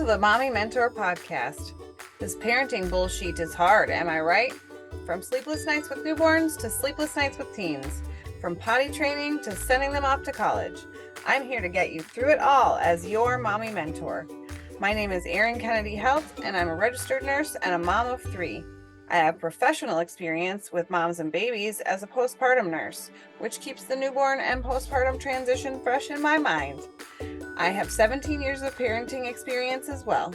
to the Mommy Mentor podcast. This parenting bullshit is hard, am I right? From sleepless nights with newborns to sleepless nights with teens, from potty training to sending them off to college, I'm here to get you through it all as your mommy mentor. My name is Kennedy-Heldt, and I'm a registered nurse and a mom of 3. I have professional experience with moms and babies as a postpartum nurse, which keeps the newborn and postpartum transition fresh in my mind. I have 17 years of parenting experience as well.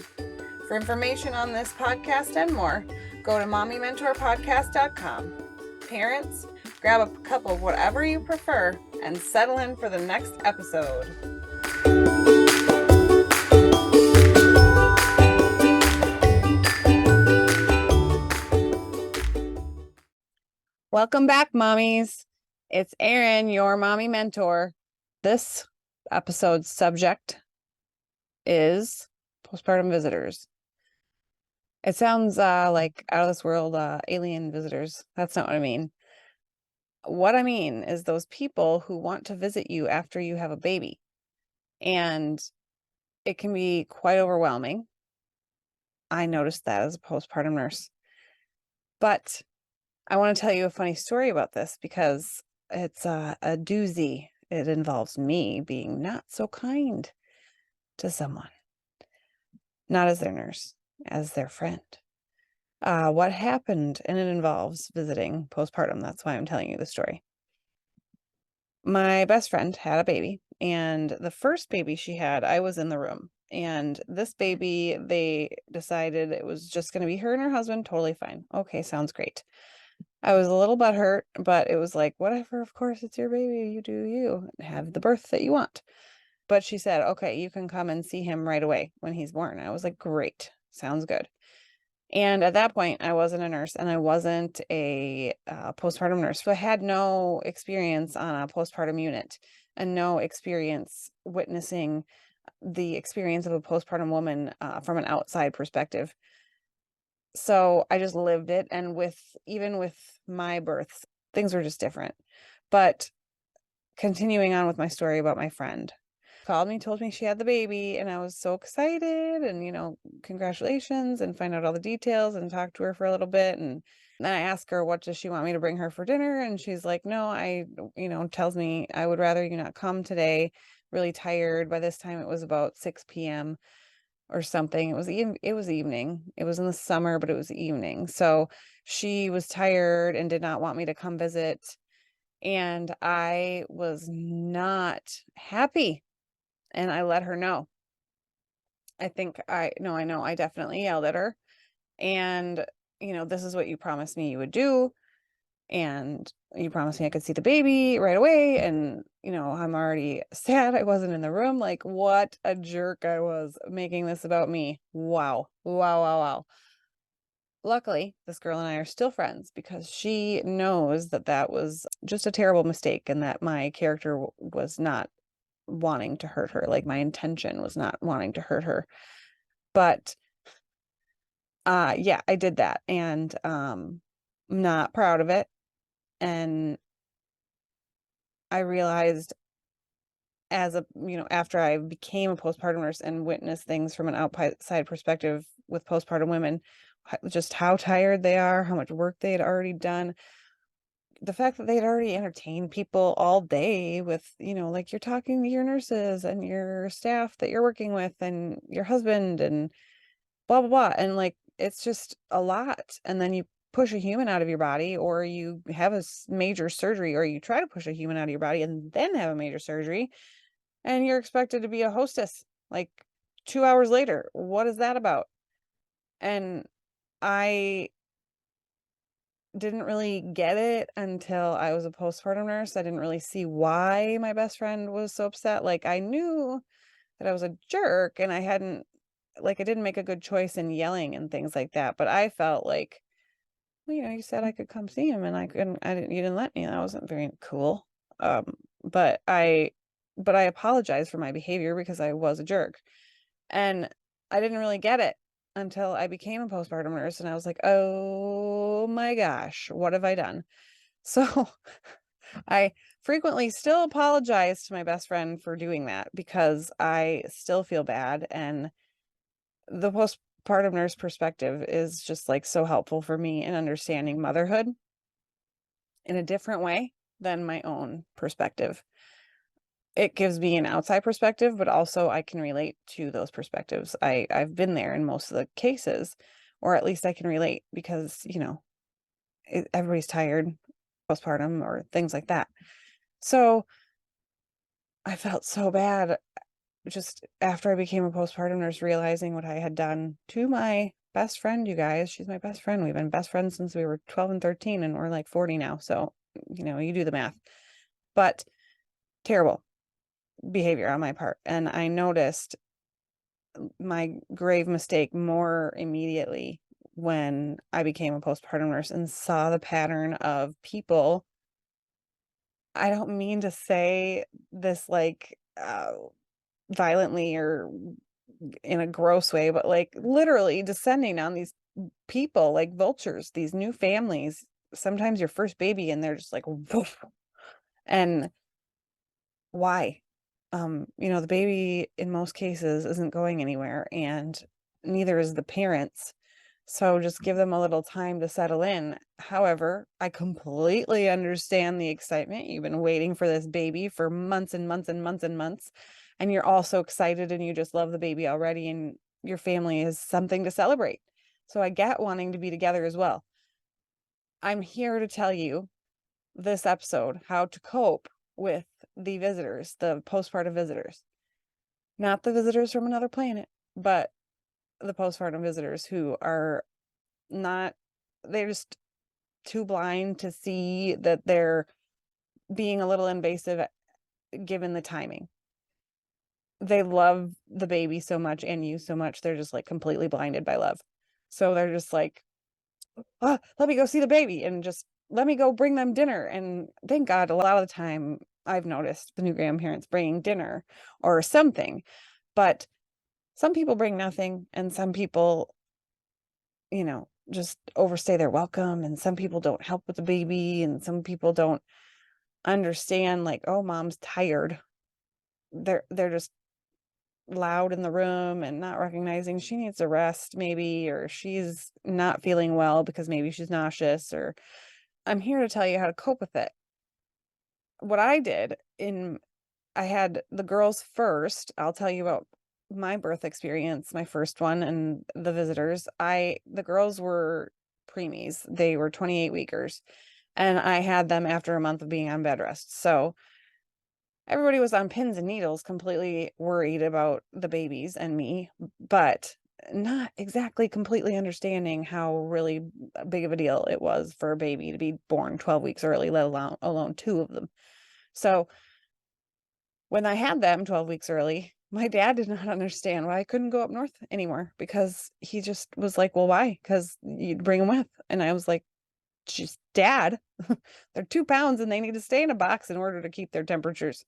For information on this podcast and more, go to mommymentorpodcast.com. Parents, grab a cup of whatever you prefer and settle in for the next episode. Welcome back, mommies. It's Erin, your mommy mentor. This episode's subject is postpartum visitors. It sounds like out of this world alien visitors. That's not what I mean. What I mean is those people who want to visit you after you have a baby. And it can be quite overwhelming. I noticed that as a postpartum nurse. But I want to tell you a funny story about this because it's a doozy. It involves me being not so kind to someone. Not as their nurse, as their friend. What happened, and it involves visiting postpartum. That's why I'm telling you the story. My best friend had a baby, and the first baby she had, I was in the room. And this baby, they decided it was just going to be her and her husband. Totally fine. Okay, sounds great. I was a little butthurt, but it was like, whatever, of course, it's your baby. You do you. Have the birth that you want. But she said, okay, you can come and see him right away when he's born. I was like, great. Sounds good. And at that point, I wasn't a nurse and I wasn't a postpartum nurse. So I had no experience on a postpartum unit and no experience witnessing the experience of a postpartum woman from an outside perspective. So I just lived it. And even with my births, things were just different. But continuing on with my story about my friend, called me, told me she had the baby, and I was so excited and, congratulations, and find out all the details and talk to her for a little bit. And then I asked her, what does she want me to bring her for dinner? And she's like, no, tells me I would rather you not come today. Really tired. By this time it was about 6 p.m. or something. It was evening. It was in the summer, but it was evening. So she was tired and did not want me to come visit. And I was not happy. And I let her know. I know I definitely yelled at her. And, this is what you promised me you would do. And you promised me I could see the baby right away. And, I'm already sad I wasn't in the room. Like, what a jerk I was, making this about me. Wow. Wow, wow, wow. Luckily, this girl and I are still friends because she knows that was just a terrible mistake and that my character was not wanting to hurt her. Like, my intention was not wanting to hurt her. But yeah, I did that, and I'm not proud of it. And I realized after I became a postpartum nurse and witnessed things from an outside perspective with postpartum women, just how tired they are, how much work they had already done. The fact that they'd already entertained people all day with, like, you're talking to your nurses and your staff that you're working with and your husband and blah, blah, blah. And like, it's just a lot. And then you push a human out of your body, or you have a major surgery, or you try to push a human out of your body and then have a major surgery. And you're expected to be a hostess like 2 hours later. What is that about? And I didn't really get it until I was a postpartum nurse. I didn't really see why my best friend was so upset. Like, I knew that I was a jerk and I didn't make a good choice in yelling and things like that. But I felt like, well, you said I could come see him and you didn't let me. That wasn't very cool. But I apologized for my behavior because I was a jerk. And I didn't really get it until I became a postpartum nurse, and I was like, oh my gosh, what have I done? So I frequently still apologize to my best friend for doing that because I still feel bad. And the postpartum nurse perspective is just like so helpful for me in understanding motherhood in a different way than my own perspective. It gives me an outside perspective, but also I can relate to those perspectives. I've been there in most of the cases, or at least I can relate because, everybody's tired postpartum or things like that. So I felt so bad just after I became a postpartum nurse, realizing what I had done to my best friend, you guys. She's my best friend. We've been best friends since we were 12 and 13, and we're like 40 now. So, you do the math. But terrible behavior on my part. And I noticed my grave mistake more immediately when I became a postpartum nurse and saw the pattern of people. I don't mean to say this like violently or in a gross way, but like literally descending on these people like vultures, these new families, sometimes your first baby, and they're just like, woof. And why? The baby in most cases isn't going anywhere, and neither is the parents. So just give them a little time to settle in. However, I completely understand the excitement. You've been waiting for this baby for months and months and months and months, and you're all so excited and you just love the baby already, and your family is something to celebrate. So I get wanting to be together as well. I'm here to tell you this episode how to cope with the visitors, the postpartum visitors. Not the visitors from another planet, but the postpartum visitors who are not, they're just too blind to see that they're being a little invasive given the timing. They love the baby so much and you so much, they're just like completely blinded by love. So they're just like, let me go see the baby and just let me go bring them dinner. And thank God, a lot of the time I've noticed the new grandparents bringing dinner or something, but some people bring nothing, and some people, just overstay their welcome, and some people don't help with the baby, and some people don't understand like, oh, mom's tired. They're just loud in the room and not recognizing she needs a rest maybe, or she's not feeling well because maybe she's nauseous. Or I'm here to tell you how to cope with it. What I did I had the girls first. I'll tell you about my birth experience, my first one, and the visitors. The girls were preemies. They were 28 weekers, and I had them after a month of being on bed rest. So everybody was on pins and needles, completely worried about the babies and me, but not exactly completely understanding how really big of a deal it was for a baby to be born 12 weeks early, let alone two of them. So when I had them 12 weeks early, my dad did not understand why I couldn't go up north anymore, because he just was like, well, why? Because you'd bring them with. And I was like, just dad, they're 2 pounds and they need to stay in a box in order to keep their temperatures.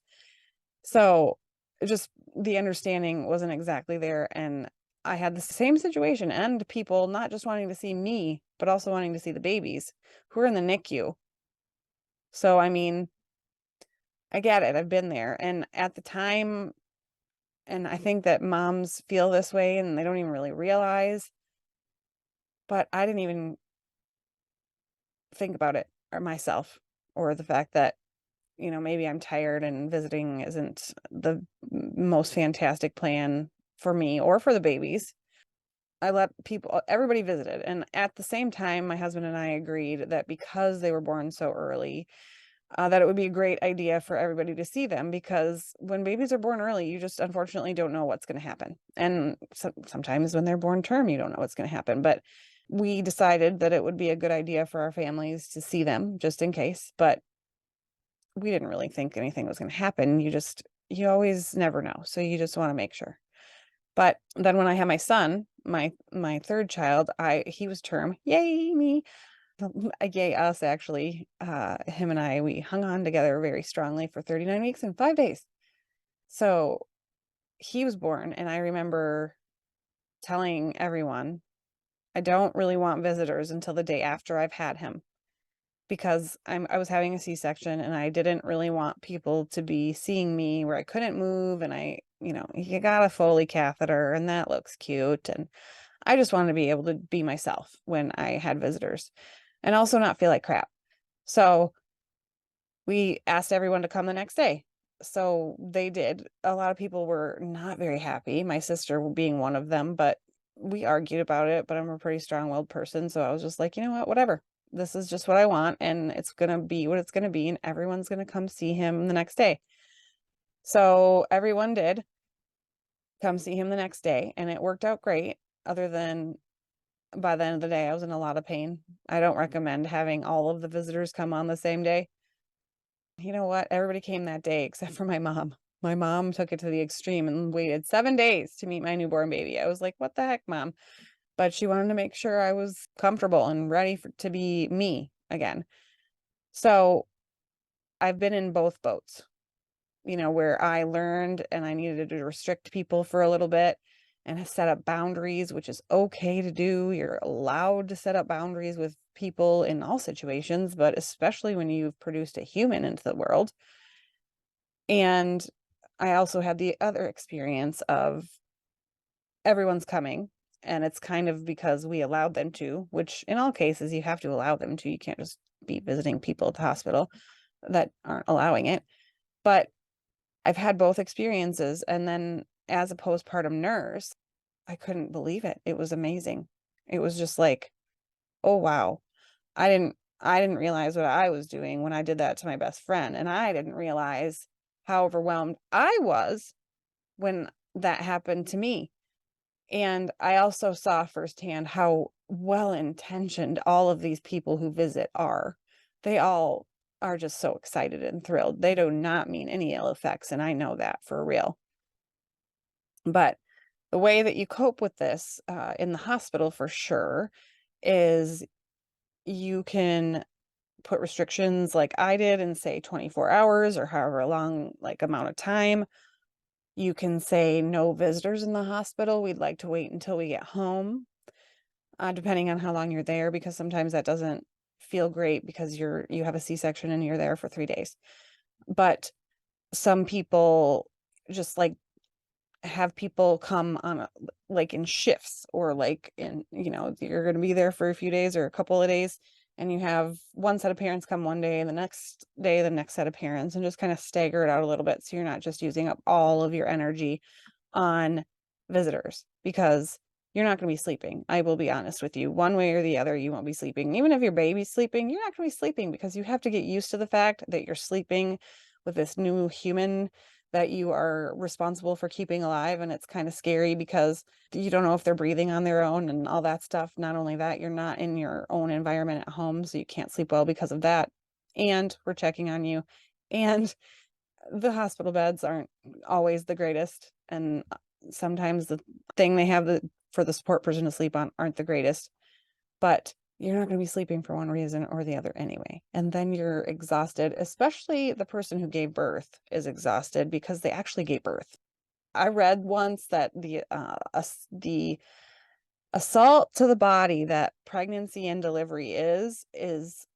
So just the understanding wasn't exactly there. And I had the same situation, and people not just wanting to see me, but also wanting to see the babies who are in the NICU. So, I mean, I get it. I've been there. And at the time, and I think that moms feel this way and they don't even really realize, but I didn't even think about it or myself, or the fact that, maybe I'm tired and visiting isn't the most fantastic plan for me or for the babies. I let everybody visited. And at the same time, my husband and I agreed that because they were born so early, that it would be a great idea for everybody to see them, because when babies are born early, you just unfortunately don't know what's going to happen. And sometimes when they're born term, you don't know what's going to happen. But we decided that it would be a good idea for our families to see them just in case. But we didn't really think anything was going to happen. You always never know. So you just want to make sure. But then when I had my son, my third child, he was term. Yay, me. Yay, us, actually. Him and I, we hung on together very strongly for 39 weeks and 5 days. So he was born, and I remember telling everyone, I don't really want visitors until the day after I've had him, because I was having a C-section, and I didn't really want people to be seeing me where I couldn't move, and I you got a Foley catheter and that looks cute. And I just wanted to be able to be myself when I had visitors and also not feel like crap. So we asked everyone to come the next day. So they did. A lot of people were not very happy, my sister being one of them, but we argued about it. But I'm a pretty strong-willed person. So I was just like, you know what, whatever. This is just what I want. And it's going to be what it's going to be. And everyone's going to come see him the next day. So everyone did come see him the next day. And it worked out great, other than by the end of the day, I was in a lot of pain. I don't recommend having all of the visitors come on the same day. You know what? Everybody came that day except for my mom. My mom took it to the extreme and waited 7 days to meet my newborn baby. I was like, "What the heck, mom?" But she wanted to make sure I was comfortable and ready to be me again. So I've been in both boats, where I learned and I needed to restrict people for a little bit and have set up boundaries, which is okay to do. You're allowed to set up boundaries with people in all situations, but especially when you've produced a human into the world. And I also had the other experience of everyone's coming, and it's kind of because we allowed them to, which in all cases you have to allow them to. You can't just be visiting people at the hospital that aren't allowing it. But I've had both experiences, and then as a postpartum nurse, I couldn't believe it. It was amazing. It was just like, oh wow. I didn't realize what I was doing when I did that to my best friend, and I didn't realize how overwhelmed I was when that happened to me. And I also saw firsthand how well-intentioned all of these people who visit are. They all are just so excited and thrilled. They do not mean any ill effects, and I know that for real. But the way that you cope with this in the hospital for sure is you can put restrictions like I did and say 24 hours or however long amount of time. You can say no visitors in the hospital. We'd like to wait until we get home, depending on how long you're there, because sometimes that doesn't feel great because you have a C-section and you're there for 3 days. But some people just have people come on in shifts, or you're going to be there for a few days or a couple of days, and you have one set of parents come one day and the next day the next set of parents, and just kind of stagger it out a little bit so you're not just using up all of your energy on visitors, because you're not going to be sleeping. I will be honest with you, one way or the other you won't be sleeping. Even if your baby's sleeping, you're not going to be sleeping, because you have to get used to the fact that you're sleeping with this new human that you are responsible for keeping alive. And it's kind of scary because you don't know if they're breathing on their own and all that stuff. Not only that, you're not in your own environment at home, so you can't sleep well because of that. And we're checking on you. And the hospital beds aren't always the greatest. And sometimes the thing they have for the support person to sleep on aren't the greatest. But you're not going to be sleeping for one reason or the other anyway. And then you're exhausted, especially the person who gave birth is exhausted because they actually gave birth. I read once that the assault to the body that pregnancy and delivery is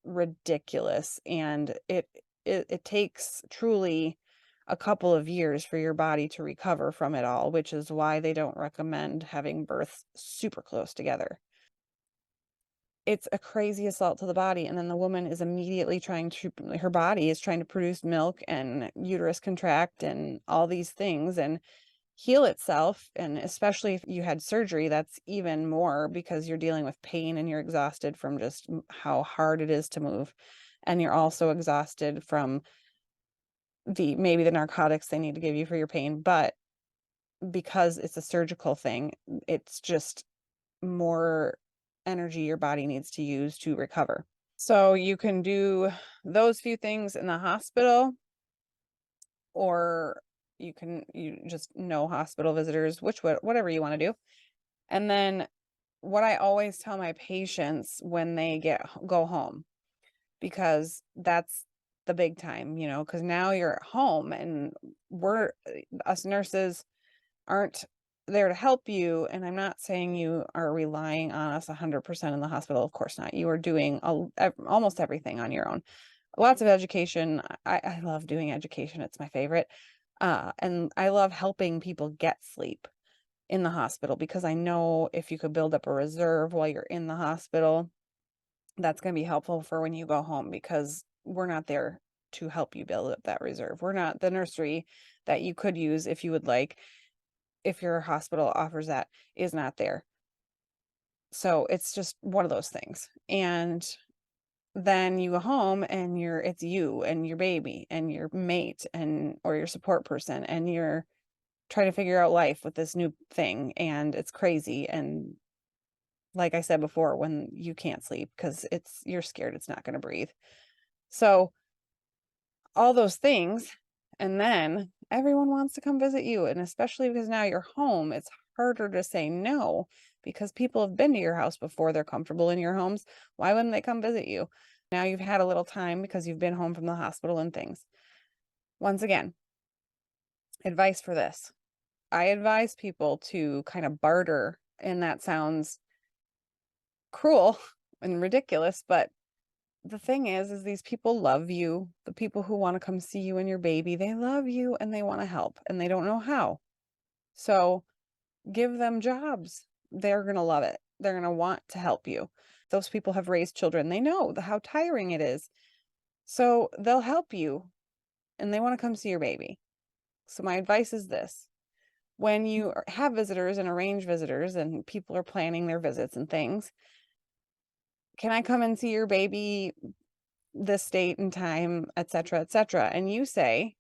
ridiculous. And it takes truly a couple of years for your body to recover from it all, which is why they don't recommend having births super close together. It's a crazy assault to the body, and then the woman is immediately her body is trying to produce milk and uterus contract and all these things and heal itself. And especially if you had surgery, that's even more, because you're dealing with pain and you're exhausted from just how hard it is to move. And you're also exhausted from maybe the narcotics they need to give you for your pain. But because it's a surgical thing, it's just more energy your body needs to use to recover. So you can do those few things in the hospital, or you just no hospital visitors, whatever you want to do. And then what I always tell my patients when they go home, because that's the big time, because now you're at home and us nurses aren't there to help you. And I'm not saying you are relying on us 100% in the hospital. Of course not. You are doing almost everything on your own. Lots of education. I love doing education. It's my favorite. And I love helping people get sleep in the hospital because I know if you could build up a reserve while you're in the hospital, that's going to be helpful for when you go home because we're not there to help you build up that reserve. We're not the nursery that you could use if you would like, if your hospital offers that, is not there. So it's just one of those things. And then you go home and it's you and your baby and your mate and or your support person, and you're trying to figure out life with this new thing, and it's crazy. And like I said before, when you can't sleep because you're scared it's not going to breathe. So all those things, and then everyone wants to come visit you, and especially because now you're home, it's harder to say no because people have been to your house before, they're comfortable in your homes. Why wouldn't they come visit you? Now you've had a little time because you've been home from the hospital and things. Once again, advice for this. I advise people to kind of barter, and that sounds cruel and ridiculous, but the thing is these people love you. The people who want to come see you and your baby, they love you and they want to help and they don't know how. So give them jobs. They're going to love it. They're going to want to help you. Those people have raised children. They know how tiring it is. So they'll help you and they want to come see your baby. So my advice is this. When you have visitors and arrange visitors and people are planning their visits and things, can I come and see your baby this date and time, etc., etc.? And you say,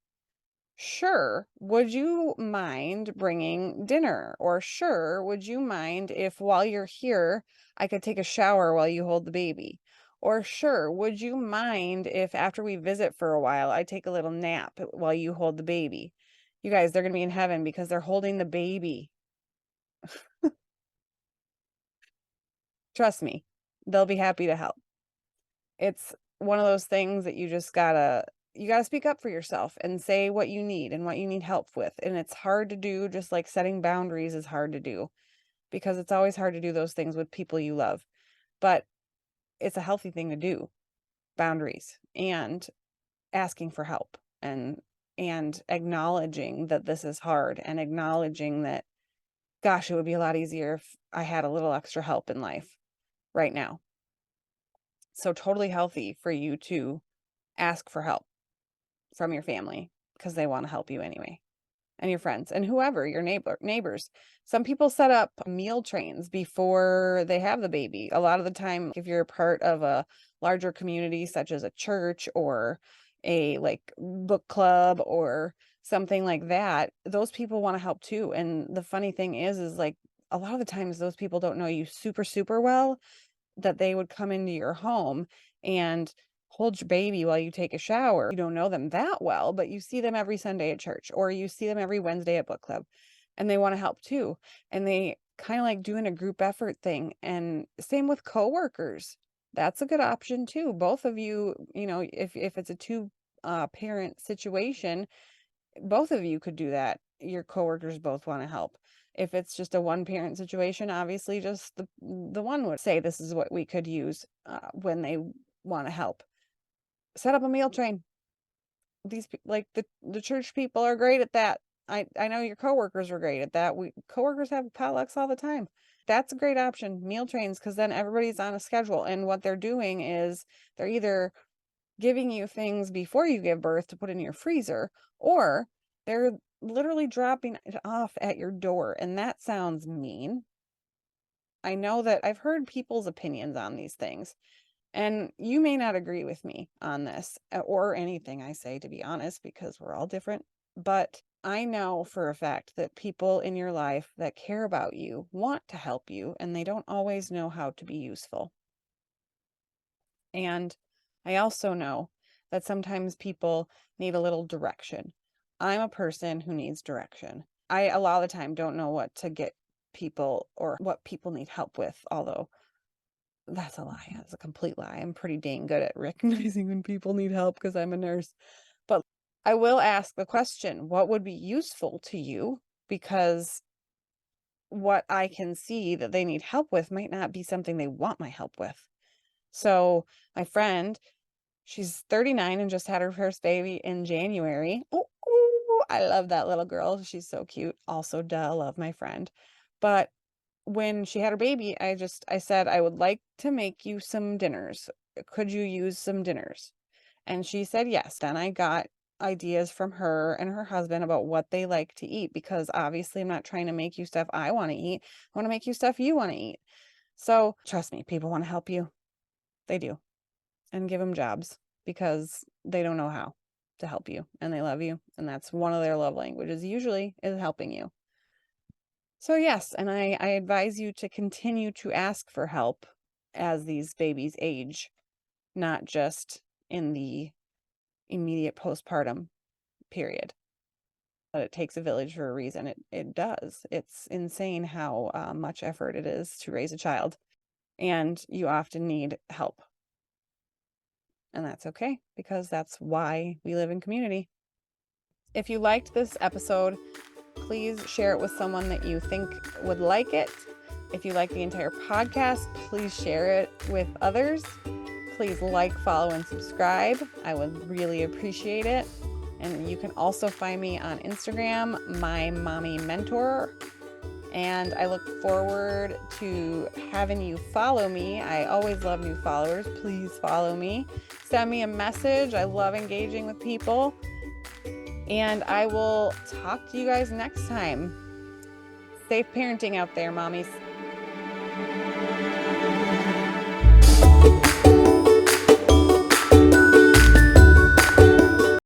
sure, would you mind bringing dinner? Or sure, would you mind if while you're here, I could take a shower while you hold the baby? Or sure, would you mind if after we visit for a while, I take a little nap while you hold the baby? You guys, they're going to be in heaven because they're holding the baby. Trust me, they'll be happy to help. It's one of those things that you gotta speak up for yourself and say what you need and what you need help with. And it's hard to do, just like setting boundaries is hard to do because it's always hard to do those things with people you love. But it's a healthy thing to do, boundaries and asking for help and acknowledging that this is hard and acknowledging that, gosh, it would be a lot easier if I had a little extra help in life right now. So totally healthy for you to ask for help from your family because they want to help you anyway, and your friends and whoever, your neighbors. Some people set up meal trains before they have the baby. A lot of the time, if you're a part of a larger community, such as a church or a like book club or something like that, those people want to help too. And the funny thing is like a lot of the times those people don't know you super, super well, that they would come into your home and hold your baby while you take a shower. You don't know them that well, but you see them every Sunday at church or you see them every Wednesday at book club, and they want to help too. And they kind of like doing a group effort thing. And same with coworkers. That's a good option too. Both of you, if it's a two parent situation, both of you could do that. Your coworkers both want to help. If it's just a one parent situation, obviously just the one would say this is what we could use when they want to help. Set up a meal train. Like the church people are great at that. I know your coworkers were great at that. Coworkers have potlucks all the time. That's a great option, meal trains, because then everybody's on a schedule. And what they're doing is they're either giving you things before you give birth to put in your freezer, or they're literally dropping it off at your door. And that sounds mean. I know that I've heard people's opinions on these things, and you may not agree with me on this or anything I say, to be honest, because we're all different. But I know for a fact that people in your life that care about you want to help you, and they don't always know how to be useful. And I also know that sometimes people need a little direction. I'm a person who needs direction. I, a lot of the time, don't know what to get people or what people need help with, although that's a lie. That's a complete lie. I'm pretty dang good at recognizing when people need help because I'm a nurse. But I will ask the question, what would be useful to you? Because what I can see that they need help with might not be something they want my help with. So my friend, she's 39 and just had her first baby in January. Oh, I love that little girl. She's so cute. Also, duh, love my friend. But when she had her baby, I said, I would like to make you some dinners. Could you use some dinners? And she said yes. Then I got ideas from her and her husband about what they like to eat, because obviously I'm not trying to make you stuff I want to eat. I want to make you stuff you want to eat. So trust me, people want to help you. They do. And give them jobs because they don't know how to help you and they love you. And that's one of their love languages, usually, is helping you. So yes, and I advise you to continue to ask for help as these babies age, not just in the immediate postpartum period. But it takes a village for a reason. It does. It's insane how much effort it is to raise a child, and you often need help. And that's okay, because that's why we live in community. If you liked this episode, please share it with someone that you think would like it. If you like the entire podcast, please share it with others. Please like, follow, and subscribe. I would really appreciate it. And you can also find me on Instagram, my mommy mentor. And I look forward to having you follow me. I always love new followers. Please follow me. Send me a message. I love engaging with people. And I will talk to you guys next time. Safe parenting out there, mommies.